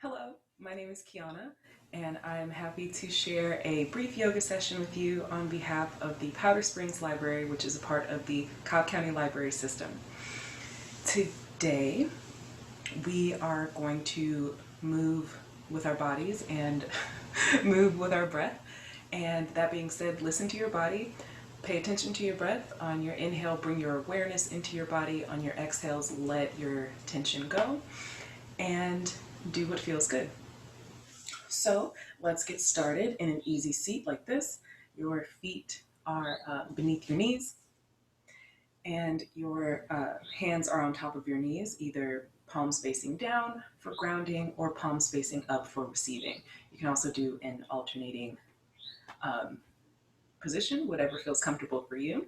Hello, my name is Kiana, and I am happy to share a brief yoga session with you on behalf of the Powder Springs Library, which is a part of the Cobb County Library System. Today, we are going to move with our bodies and move with our breath. And that being said, listen to your body, pay attention to your breath. On your inhale, bring your awareness into your body. On your exhales, let your tension go and do what feels good. So let's get started in an easy seat like this. Your feet are beneath your knees and your hands are on top of your knees, either palms facing down for grounding or palms facing up for receiving. You can also do an alternating position, whatever feels comfortable for you.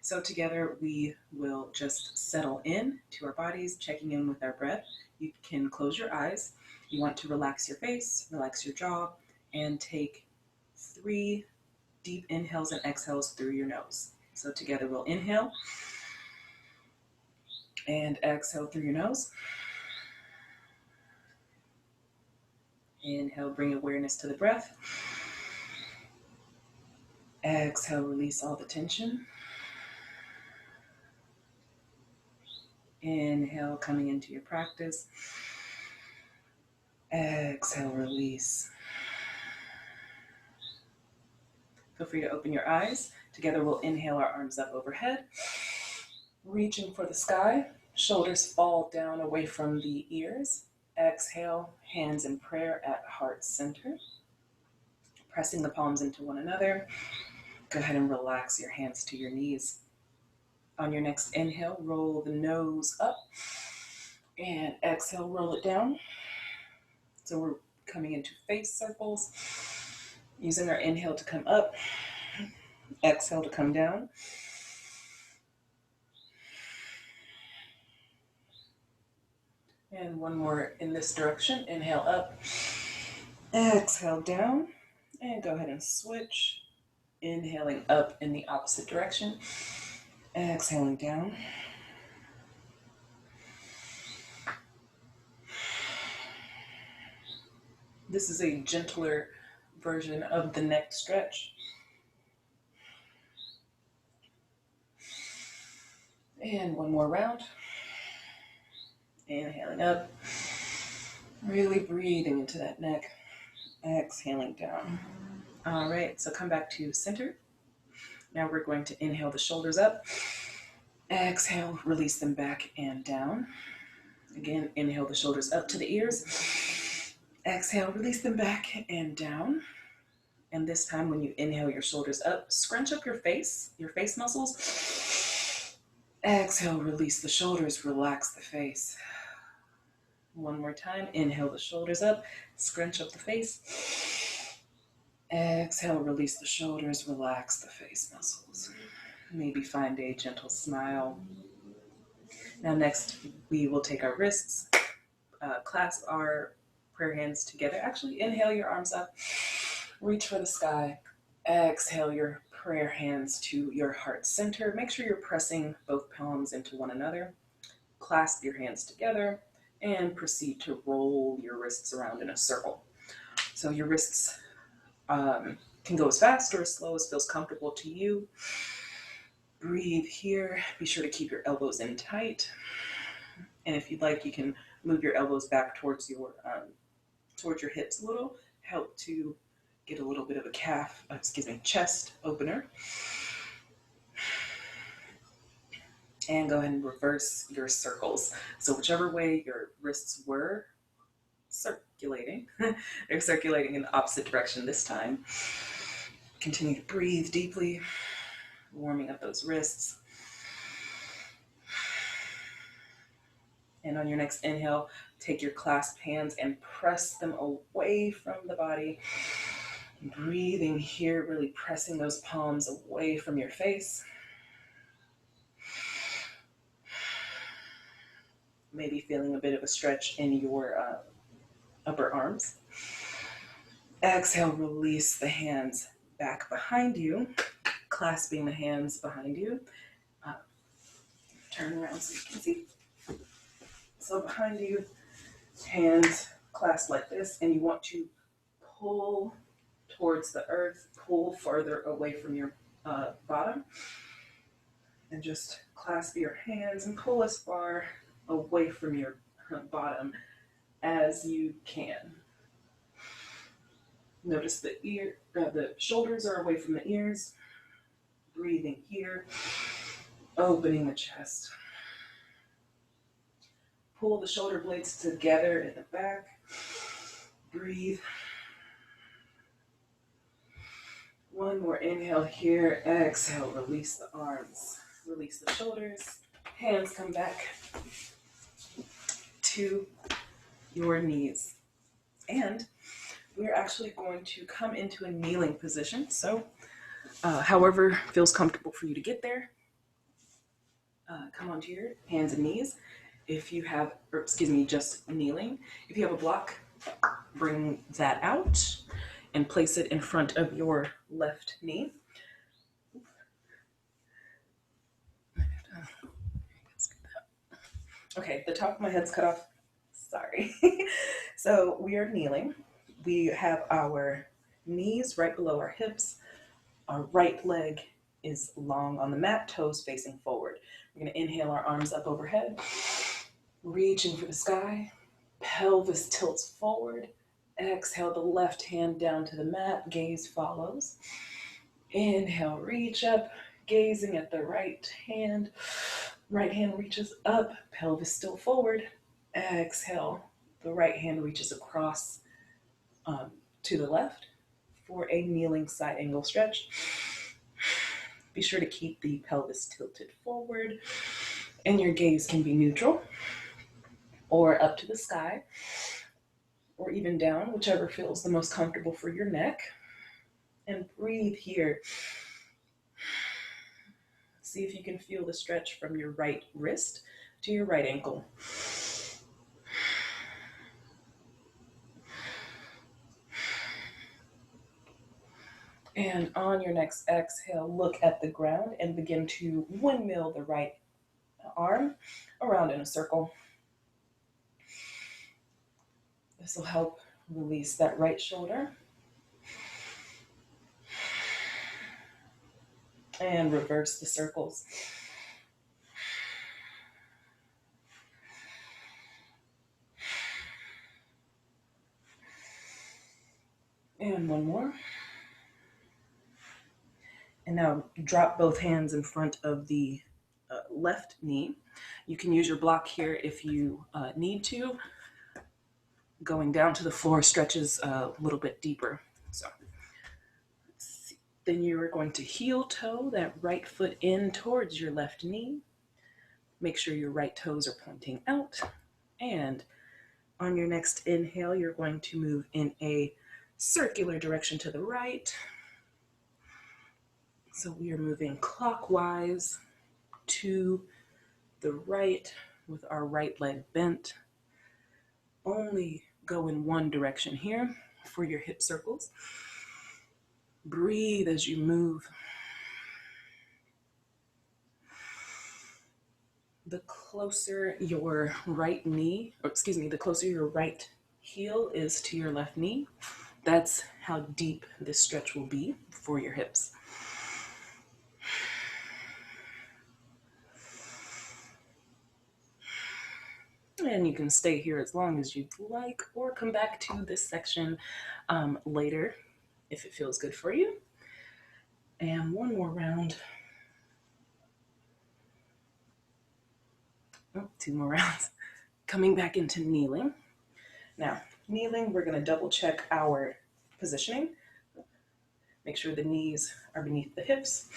So together we will just settle in to our bodies, checking in with our breath. You can close your eyes. You want to relax your face, relax your jaw, and take 3 deep inhales and exhales through your nose. So together we'll inhale and exhale through your nose. Inhale, bring awareness to the breath. Exhale, release all the tension. Inhale, coming into your practice. Exhale, release. Feel free to open your eyes. Together we'll inhale our arms up overhead, reaching for the sky. Shoulders fall down away from the ears. Exhale, hands in prayer at heart center. Pressing the palms into one another. Go ahead and relax your hands to your knees. On your next inhale, roll the nose up. And exhale, roll it down. So we're coming into face circles. Using our inhale to come up. Exhale to come down. And one more in this direction. Inhale up. Exhale down. And go ahead and switch. Inhaling up in the opposite direction. Exhaling down. This is a gentler version of the neck stretch. And one more round. Inhaling up. Really breathing into that neck. Exhaling down. All right, so come back to center. Now we're going to inhale the shoulders up. Exhale, release them back and down. Again, inhale the shoulders up to the ears. Exhale, release them back and down. And this time when you inhale your shoulders up, scrunch up your face muscles. Exhale, release the shoulders, relax the face. One more time, inhale the shoulders up, scrunch up the face. Exhale, release the shoulders, relax the face muscles. Maybe find a gentle smile. Now next, we will take our wrists, clasp our prayer hands together. Actually, inhale your arms up, reach for the sky. Exhale your prayer hands to your heart center. Make sure you're pressing both palms into one another. Clasp your hands together and proceed to roll your wrists around in a circle. So your wrists can go as fast or as slow as feels comfortable to you. Breathe here. Be sure to keep your elbows in tight. And if you'd like, you can move your elbows back towards your hips a little. Help to get a little bit of a chest opener. And go ahead and reverse your circles. So whichever way your wrists were circulating, they're circulating in the opposite direction this time. Continue to breathe deeply, warming up those wrists. And on your next inhale, take your clasped hands and press them away from the body. Breathing here, really pressing those palms away from your face. Maybe feeling a bit of a stretch in your upper arms. Exhale, release the hands back behind you, clasping the hands behind you. Turn around so you can see. So behind you, hands clasped like this, and you want to pull towards the earth, pull farther away from your bottom, and just clasp your hands and pull as far away from your bottom as you can. Notice the shoulders are away from the ears. Breathing here, opening the chest. Pull the shoulder blades together in the back. Breathe. One more inhale here. Exhale, release the arms. Release the shoulders. Hands come back to your knees. And we're actually going to come into a kneeling position. So, however feels comfortable for you to get there. Come onto your hands and knees. If you have, just kneeling. If you have a block, bring that out and place it in front of your left knee. Okay, the top of my head's cut off. Sorry. So we are kneeling. We have our knees right below our hips. Our right leg is long on the mat, toes facing forward. We're going to inhale our arms up overhead, reaching for the sky. Pelvis tilts forward. Exhale the left hand down to the mat, gaze follows. Inhale, reach up, gazing at the right hand. Right hand reaches up, pelvis still forward. Exhale, the right hand reaches across to the left for a kneeling side angle stretch. Be sure to keep the pelvis tilted forward, and your gaze can be neutral or up to the sky, or even down, whichever feels the most comfortable for your neck. And breathe here. See if you can feel the stretch from your right wrist to your right ankle. And on your next exhale, look at the ground and begin to windmill the right arm around in a circle. This will help release that right shoulder. And reverse the circles. And one more. And now drop both hands in front of the left knee. You can use your block here if you need to. Going down to the floor stretches a little bit deeper. So then you are going to heel toe that right foot in towards your left knee. Make sure your right toes are pointing out. And on your next inhale, you're going to move in a circular direction to the right. So we are moving clockwise to the right with our right leg bent. Only go in one direction here for your hip circles. Breathe as you move. The closer your right knee, the closer your right heel is to your left knee, that's how deep this stretch will be for your hips. And you can stay here as long as you'd like, or come back to this section later if it feels good for you. And one more round. Oh, 2 more rounds. Coming back into kneeling. Now, kneeling, we're going to double check our positioning. Make sure the knees are beneath the hips.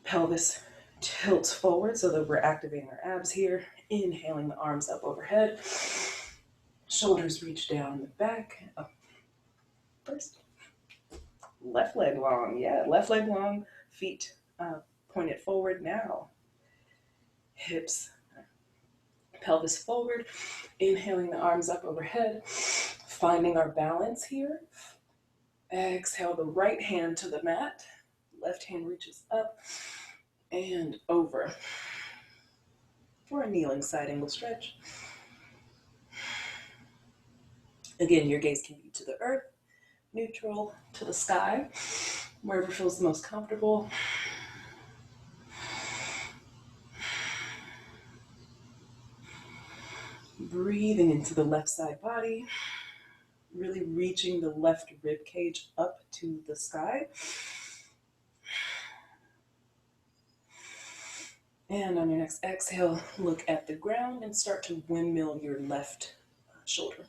Pelvis tilts forward so that we're activating our abs here. Inhaling the arms up overhead. Shoulders reach down the back. Up first. Left leg long. Yeah, left leg long. Feet pointed forward now. Hips, pelvis forward. Inhaling the arms up overhead. Finding our balance here. Exhale the right hand to the mat. Left hand reaches up and over for a kneeling side angle stretch. Again, your gaze can be to the earth, neutral, to the sky, wherever feels the most comfortable. Breathing into the left side body, really reaching the left rib cage up to the sky. And on your next exhale, look at the ground and start to windmill your left shoulder.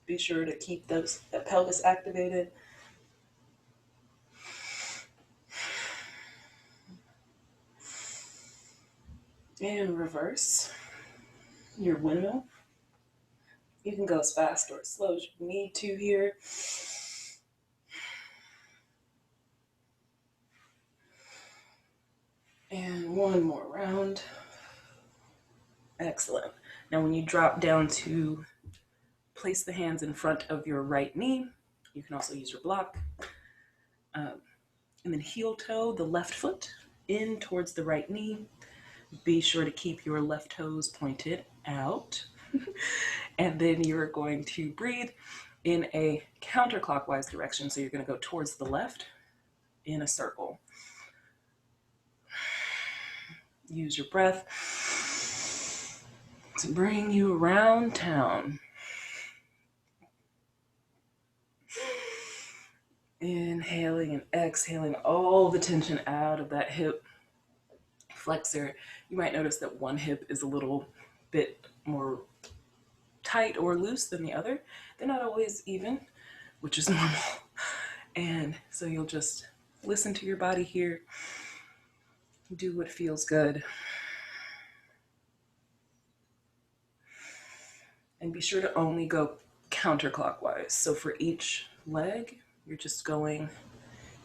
Be sure to keep that pelvis activated. And reverse your windmill. You can go as fast or as slow as you need to here. And one more round. Excellent. Now when you drop down to place the hands in front of your right knee, you can also use your block. And then heel toe the left foot in towards the right knee. Be sure to keep your left toes pointed out. And then you're going to breathe in a counterclockwise direction. So you're going to go towards the left in a circle. Use your breath to bring you around town. Inhaling and exhaling all the tension out of that hip flexor. You might notice that one hip is a little bit more tight or loose than the other. They're not always even, which is normal. And so you'll just listen to your body here. Do what feels good. And be sure to only go counterclockwise. So for each leg, you're just going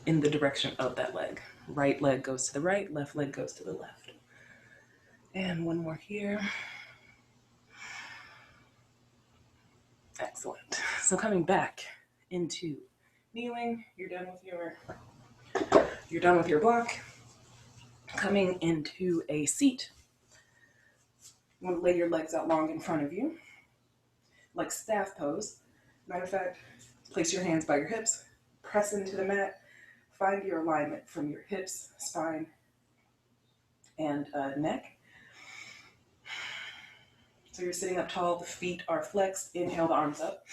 in the direction of that leg. Right leg goes to the right, left leg goes to the left. And one more here. Excellent. So coming back into kneeling, you're done with your block. Coming into a seat. You want to lay your legs out long in front of you, like staff pose. Matter of fact, place your hands by your hips, press into the mat, find your alignment from your hips, spine, and neck. So you're sitting up tall, the feet are flexed. Inhale the arms up.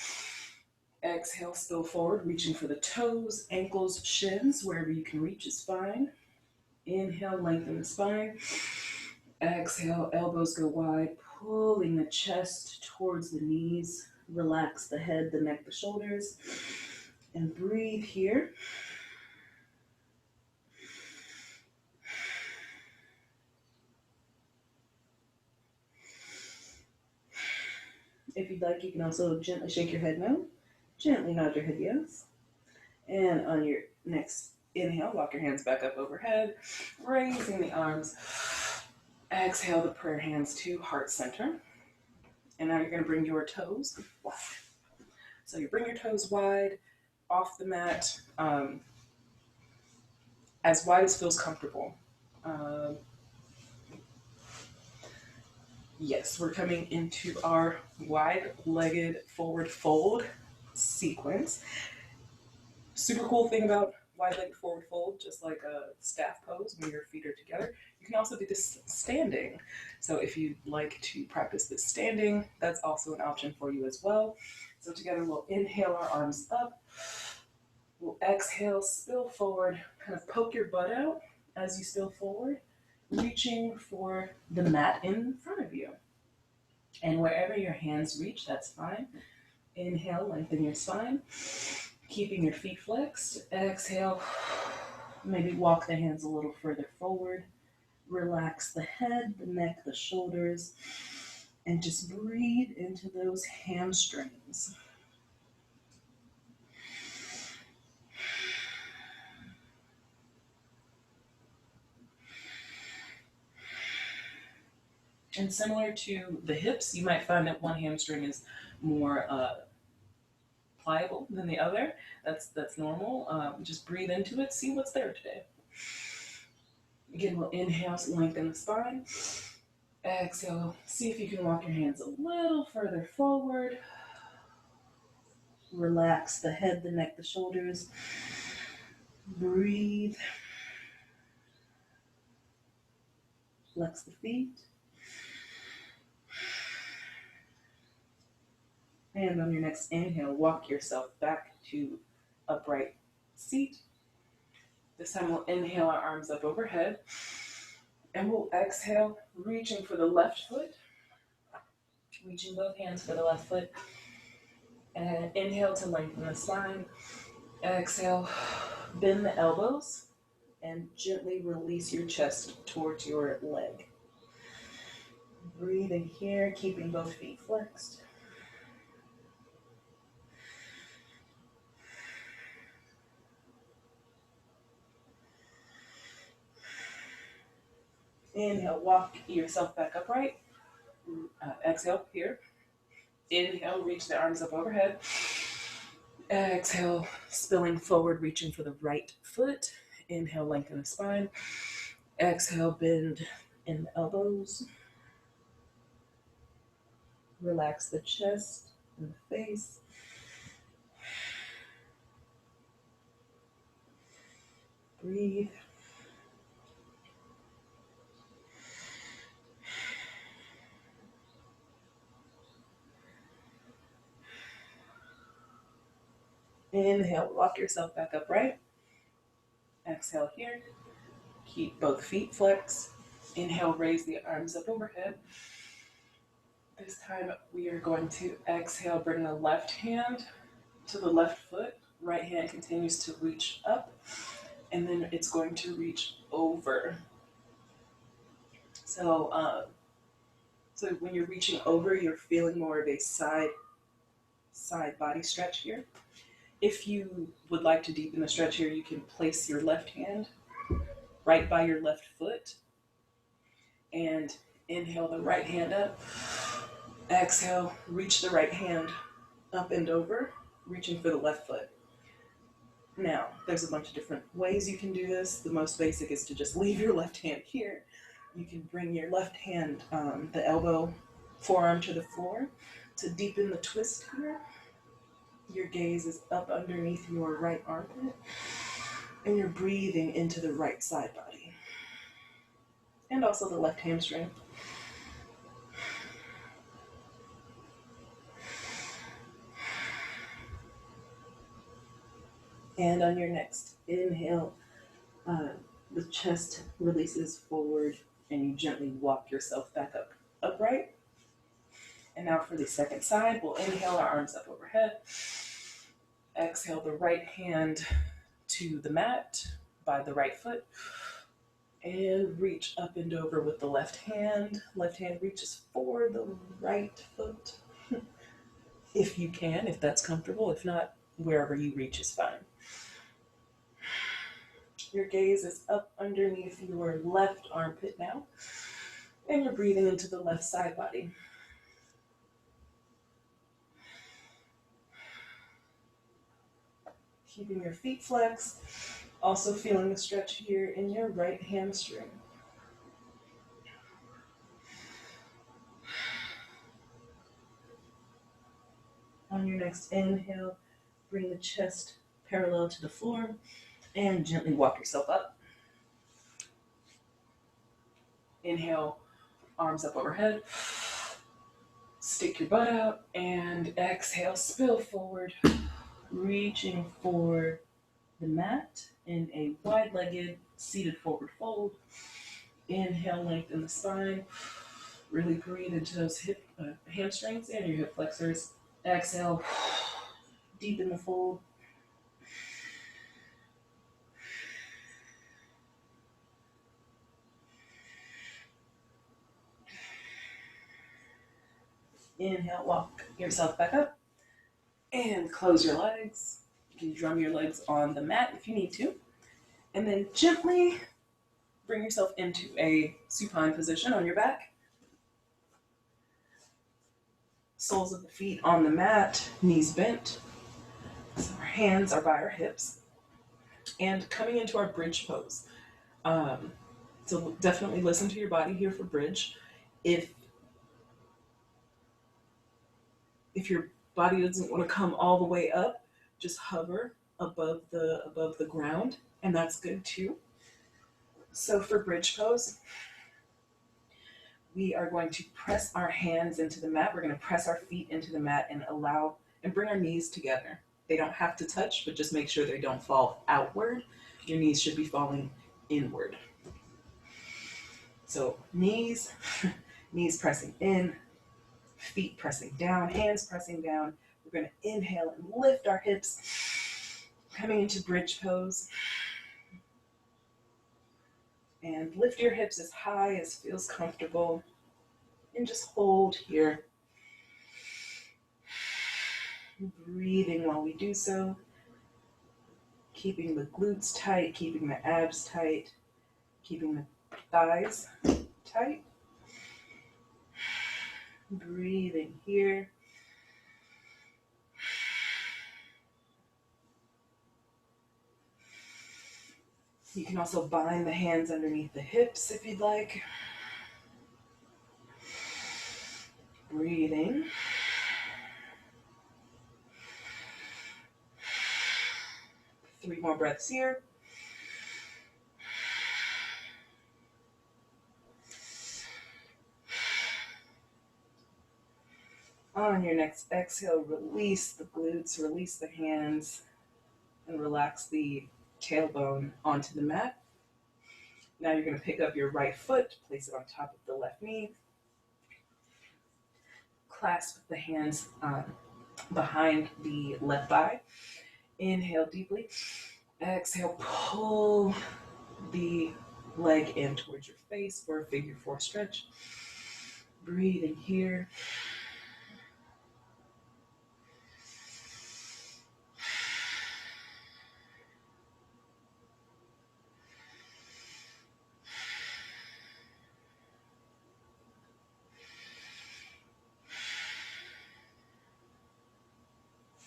Exhale, spill forward, reaching for the toes, ankles, shins, wherever you can reach is fine. Inhale, lengthen the spine. Exhale, elbows go wide, pulling the chest towards the knees. Relax the head, the neck, the shoulders. And breathe here. If you'd like, you can also gently shake your head no. Gently nod your head yes. And on your next inhale, walk your hands back up overhead, raising the arms. Exhale the prayer hands to heart center. And now you're going to bring your toes wide. So you bring your toes wide off the mat, as wide as feels comfortable. Yes, we're coming into our wide-legged forward fold sequence. Super cool thing about wide-legged forward fold, just like a staff pose when your feet are together, you can also do this standing. So if you'd like to practice this standing, that's also an option for you as well. So together we'll inhale our arms up. We'll exhale, spill forward, kind of poke your butt out as you spill forward, reaching for the mat in front of you. And wherever your hands reach, that's fine. Inhale, lengthen your spine, keeping your feet flexed. Exhale, maybe walk the hands a little further forward. Relax the head, the neck, the shoulders, and just breathe into those hamstrings. And similar to the hips, you might find that one hamstring is more pliable than the other. That's normal. Just breathe into it, see what's there today. Again, we'll inhale, lengthen the spine. Exhale. See if you can walk your hands a little further forward. Relax the head, the neck, the shoulders. Breathe. Flex the feet. And on your next inhale, walk yourself back to upright seat. This time we'll inhale our arms up overhead. And we'll exhale, reaching for the left foot. Reaching both hands for the left foot. And inhale to lengthen the spine. Exhale, bend the elbows. And gently release your chest towards your leg. Breathing here, keeping both feet flexed. Inhale, walk yourself back upright. Exhale here. Inhale, reach the arms up overhead. Exhale, spilling forward, reaching for the right foot. Inhale, lengthen the spine. Exhale, bend in the elbows. Relax the chest and the face. Breathe. Inhale, walk yourself back upright. Exhale here. Keep both feet flexed. Inhale, raise the arms up overhead. This time we are going to exhale, bring the left hand to the left foot. Right hand continues to reach up, and then it's going to reach over. So when you're reaching over, you're feeling more of a side body stretch here. If you would like to deepen the stretch here, you can place your left hand right by your left foot and inhale the right hand up. Exhale, reach the right hand up and over, reaching for the left foot. Now, there's a bunch of different ways you can do this. The most basic is to just leave your left hand here. You can bring your left hand, the elbow, forearm to the floor to deepen the twist here. Your gaze is up underneath your right armpit, and you're breathing into the right side body, and also the left hamstring. And on your next inhale, the chest releases forward, and you gently walk yourself back up upright. And now for the second side, we'll inhale our arms up overhead. Exhale the right hand to the mat by the right foot. And reach up and over with the left hand. Left hand reaches for the right foot. If you can, if that's comfortable. If not, wherever you reach is fine. Your gaze is up underneath your left armpit now. And you're breathing into the left side body. Keeping your feet flexed. Also feeling the stretch here in your right hamstring. On your next inhale, bring the chest parallel to the floor and gently walk yourself up. Inhale, arms up overhead. Stick your butt out and exhale, spill forward, reaching for the mat in a wide-legged seated forward fold. Inhale, lengthen the spine. Really breathe into those hamstrings and your hip flexors. Exhale, deepen the fold. Inhale, walk yourself back up and close your legs. You can drum your legs on the mat if you need to. And then gently bring yourself into a supine position on your back. Soles of the feet on the mat, knees bent. So our hands are by our hips. And coming into our bridge pose. So definitely listen to your body here for bridge. If your body doesn't want to come all the way up, just hover above the ground, and that's good too. So for bridge pose, we are going to press our hands into the mat. We're going to press our feet into the mat and bring our knees together. They don't have to touch, but just make sure they don't fall outward. Your knees should be falling inward. So knees, knees pressing in, feet pressing down, hands pressing down. We're going to inhale and lift our hips, coming into bridge pose. And lift your hips as high as feels comfortable. And just hold here. Breathing while we do so. Keeping the glutes tight, keeping the abs tight, keeping the thighs tight. Breathing here. You can also bind the hands underneath the hips if you'd like. Breathing. Three more breaths here. On your next exhale, release the glutes, release the hands, and relax the tailbone onto the mat. Now you're going to pick up your right foot, place it on top of the left knee. Clasp the hands behind the left thigh. Inhale deeply. Exhale, pull the leg in towards your face for a figure four stretch. Breathing here.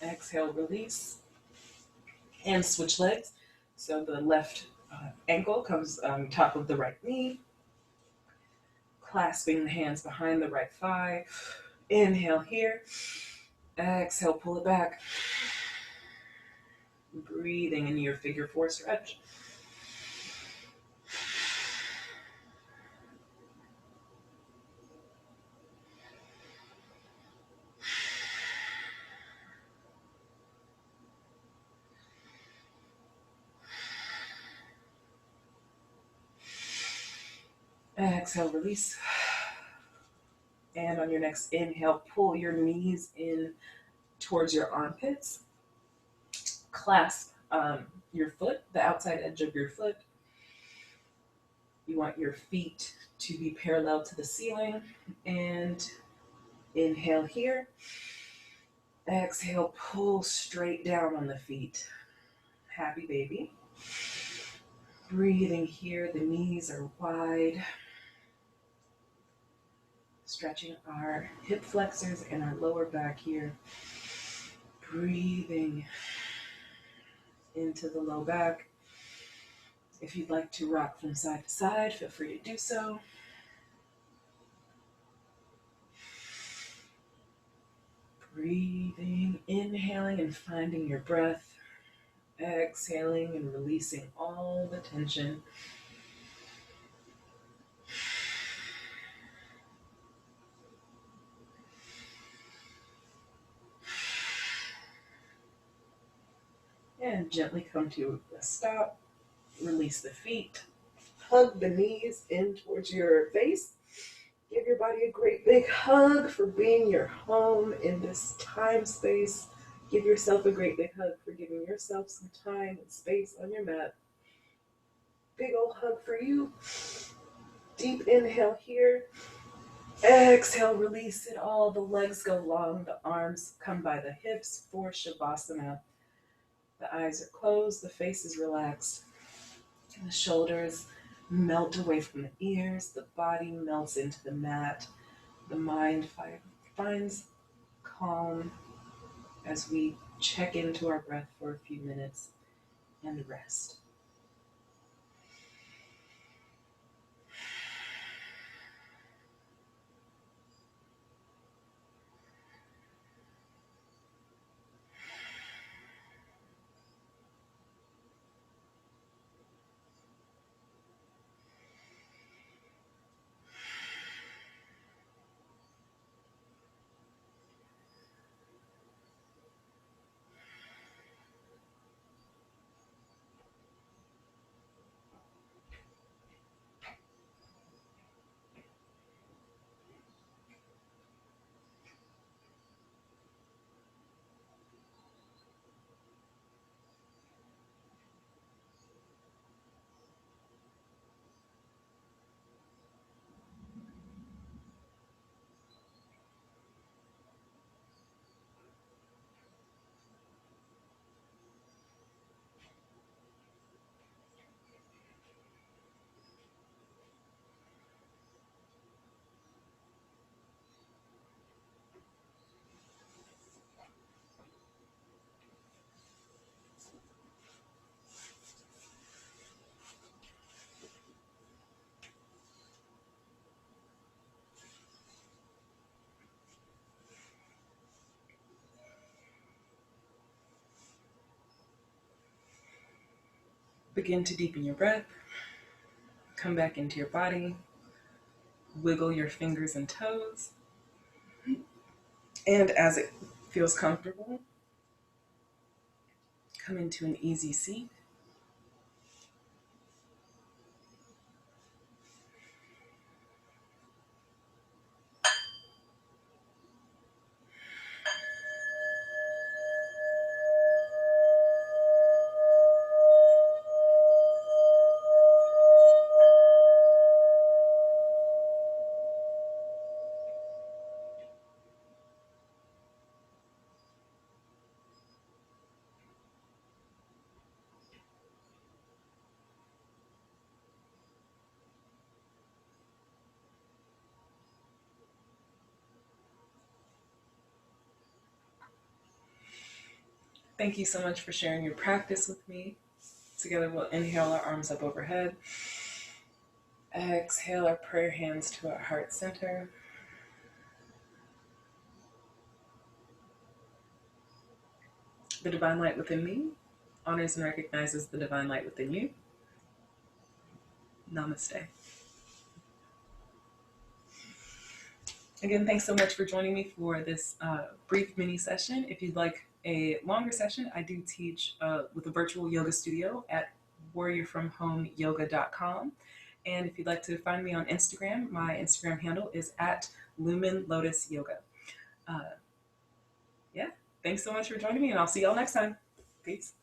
Exhale, release. And switch legs. So the left ankle comes on top of the right knee. Clasping the hands behind the right thigh. Inhale here. Exhale, pull it back. Breathing into your figure four stretch. Exhale, release. And on your next inhale, pull your knees in towards your armpits. Clasp your foot, the outside edge of your foot. You want your feet to be parallel to the ceiling. And inhale here. Exhale, pull straight down on the feet. Happy baby. Breathing here, the knees are wide. Stretching our hip flexors and our lower back here. Breathing into the low back. If you'd like to rock from side to side, feel free to do so. Breathing, inhaling and finding your breath. Exhaling and releasing all the tension. And gently come to a stop. Release the feet. Hug the knees in towards your face. Give your body a great big hug for being your home in this time space. Give yourself a great big hug for giving yourself some time and space on your mat. Big old hug for you. Deep inhale here. Exhale, release it all. The legs go long. The arms come by the hips for Shavasana. The eyes are closed. The face is relaxed. And the shoulders melt away from the ears. The body melts into the mat. The mind finds calm as we check into our breath for a few minutes and rest. Begin to deepen your breath. Come back into your body. Wiggle your fingers and toes. And as it feels comfortable, come into an easy seat. Thank you so much for sharing your practice with me. Together we'll inhale our arms up overhead. Exhale our prayer hands to our heart center. The divine light within me honors and recognizes the divine light within you. Namaste. Again, thanks so much for joining me for this brief mini session. If you'd like a longer session, I do teach with a virtual yoga studio at warriorfromhomeyoga.com. And if you'd like to find me on Instagram, my Instagram handle is at lumenlotusyoga. Yeah, thanks so much for joining me, and I'll see y'all next time. Peace.